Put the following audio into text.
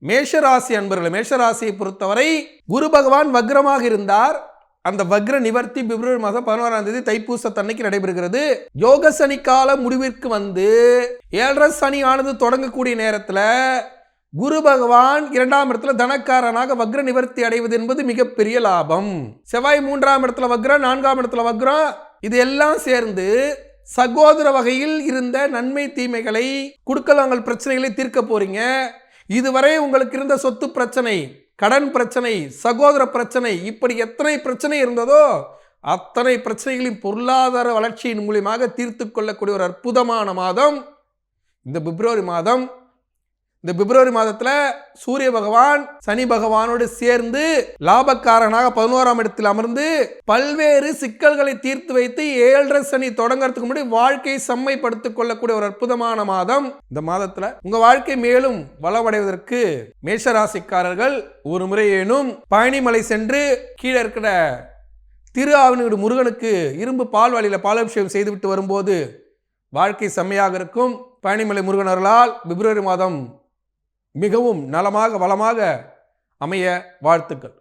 மேஷராசி அன்பர்கள், மேஷராசியை பொறுத்தவரை குரு பகவான் வக்ரமாக இருந்தார். அந்த வக்ர நிவர்த்தி பிப்ரவரி மாதம் 11ஆம் தேதி தைப்பூசத்தன்னைக்கு நடைபெறுகிறது. யோக சனி கால முடிவிற்கு வந்து 7.5 சனி ஆனது தொடங்கக்கூடிய நேரத்தில் குரு பகவான் 2ஆம் இடத்துல தனக்காரனாக வக்ர நிவர்த்தி அடைவது என்பது மிகப்பெரிய லாபம். செவ்வாய் 3ஆம் இடத்துல வக்ரம், 4ஆம் இடத்துல வக்ரம், இது எல்லாம் சேர்ந்து சகோதர வகையில் இருந்த நன்மை தீமைகளை, குடுக்கல் வாங்கல் பிரச்சனைகளை தீர்க்க போறீங்க. இதுவரை உங்களுக்கு இருந்த சொத்து பிரச்சனை, கடன் பிரச்சனை, சகோதர பிரச்சனை, இப்படி எத்தனை பிரச்சனை இருந்ததோ அத்தனை பிரச்சனைகளின் பொருளாதார வளர்ச்சியின் மூலியமாக தீர்த்து கொள்ளக்கூடிய ஒரு அற்புதமான மாதம் இந்த பிப்ரவரி மாதம். இந்த பிப்ரவரி மாதத்துல சூரிய பகவான் சனி பகவானோடு சேர்ந்து லாபக்காரனாக 11ஆம் இடத்தில் அமர்ந்து பல்வேறு சிக்கல்களை தீர்த்து வைத்து 7.5 சனி தொடங்கறதுக்கு முன்னாடி வாழ்க்கையை செம்மைப்படுத்திக் கொள்ளக்கூடிய ஒரு அற்புதமான மாதம். இந்த மாதத்துல உங்க வாழ்க்கை மேலும் வளமடைவதற்கு மேஷராசிக்காரர்கள் ஒரு முறையேனும் பழனிமலை சென்று கீழே இருக்கிற திரு ஆவணியோடு முருகனுக்கு இரும்பு பால்வாளியில பாலாபிஷேகம் செய்துவிட்டு வரும்போது வாழ்க்கை செம்மையாக இருக்கும். பழனிமலை முருகன் அருளால் பிப்ரவரி மாதம் மிகவும் நலமாக வளமாக அமைய வாழ்த்துக்கள்.